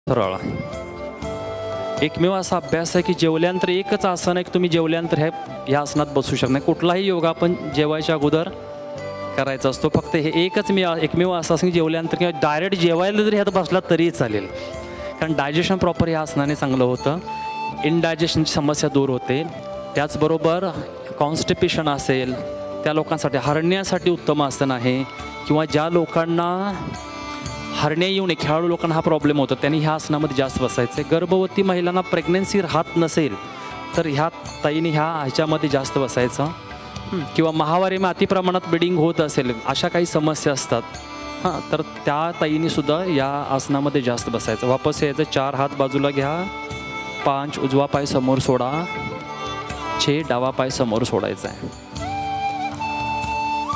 सरळ एकमेव असा अभ्यास आहे की जेवल्यानंतर एकच आसन आहे की तुम्ही जेवल्यानंतर ह्या आसनात बसू शकत नाही. कुठलाही योगा आपण जेवायच्या अगोदर करायचा असतो. फक्त हे एकमेव असं असं की जेवल्यानंतर किंवा डायरेक्ट जेवायला जरी ह्यात बसला तरीही चालेल, कारण डायजेशन प्रॉपर ह्या आसनाने चांगलं होतं. इनडायजेशनची समस्या दूर होते. त्याचबरोबर कॉन्स्टिपेशन असेल त्या लोकांसाठी, हरण्यासाठी उत्तम आसन आहे. किंवा ज्या लोकांना हरण्या येऊ नये, खेळाडू लोकांना हा प्रॉब्लेम होतो, त्यांनी ह्या आसनामध्ये जास्त बसायचं आहे. गर्भवती महिलांना प्रेग्नन्सी राहत नसेल तर ह्या ताईने ह्याच्यामध्ये जास्त बसायचं. किंवा महावारीमध्ये अति प्रमाणात ब्लिडिंग होत असेल, अशा काही समस्या असतात तर त्या ताईनीसुद्धा या आसनामध्ये जास्त बसायचं. वापस यायचं, 4 हात बाजूला घ्या, 5 उजवा पाय समोर सोडा, 6 डावा पाय समोर सोडायचा आहे.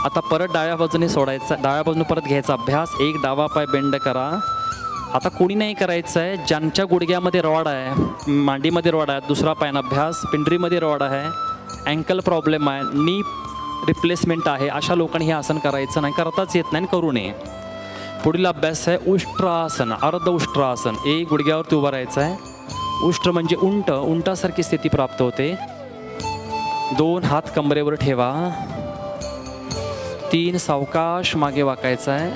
आता परत डाव्या बाजूने सोडायचा, डाव्या बाजूने परत घ्यायचा अभ्यास. 1 डावा पाय बेंड करा. आता कोणी नाही करायचं आहे, ज्यांच्या गुडघ्यामध्ये रॉड आहे, मांडीमध्ये रॉड आहे, दुसरा पायन अभ्यास, पिंडरीमध्ये रॉड आहे, अँकल प्रॉब्लेम आहे, नी रिप्लेसमेंट आहे, अशा लोकांनी हे आसन करायचं नाही, करताच येत नाही, करू नये. पुढील अभ्यास आहे उष्ट्रासन, अर्ध उष्ट्रासन. 1 गुडघ्यावरती उभं राहायचं आहे. उष्ट्र म्हणजे उंटासारखी स्थिती प्राप्त होते. 2 हात कमरेवर ठेवा. 3 सावकाश मागे वाकायचा आहे.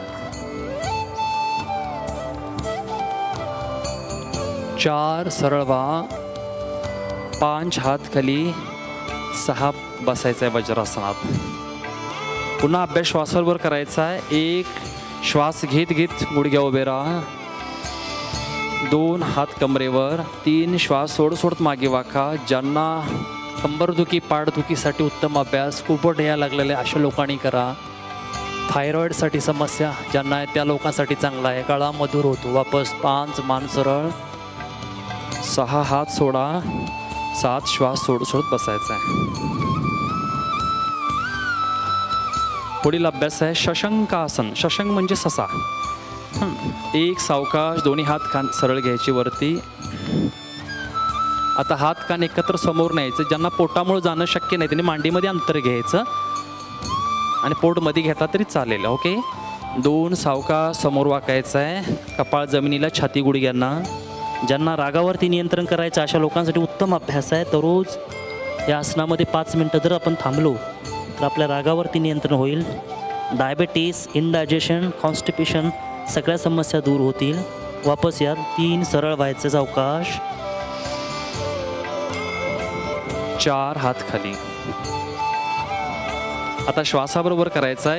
4 सरळ व्हा. 5 हात खाली. 6 बसायचं आहे वज्रासनात. पुन्हा अभ्यास श्वासावर करायचा आहे. 1 श्वास घेत घेत गुडघ्या उभे राहा. 2 हात कमरेवर. 3 श्वास सोडत मागे वाका. ज्यांना कंबरदुखी पाठदुखीसाठी उत्तम अभ्यास, कुबट यायला लागलेले अशा लोकांनी करा. थायरॉईडसाठी समस्या ज्यांना आहे त्या लोकांसाठी चांगला आहे. गळा मधुर होतो. वापस 5 मान सरळ. 6 हात सोडा. 7 श्वास सोडत बसायचा आहे. पुढील अभ्यास आहे शशंकासन. शशंक म्हणजे ससा. 1 सावकाश, दोन्ही हात सरळ घ्यायची वरती. आता हात कान एकत्र समोर न्यायचं. ज्यांना पोटामुळे जाणं शक्य नाही त्यांनी मांडीमध्ये अंतर घ्यायचं आणि पोटमध्ये घेतला तरी चालेल. ओके. 2 सावकाश समोर वाकायचं आहे. कपाळ जमिनीला, छाती गुडघ्यांना. ज्यांना रागावरती नियंत्रण करायचं अशा लोकांसाठी उत्तम अभ्यास आहे. तर रोज या आसनामध्ये 5 मिनटं जर आपण थांबलो तर आपल्या रागावरती नियंत्रण होईल. डायबेटीस, इनडायजेशन, कॉन्स्टिपेशन सगळ्या समस्या दूर होतील. वापस या. 3 सरळ व्हायचं सावकाश. 4 हात खाली. आता श्वासाबरोबर करायचा आहे.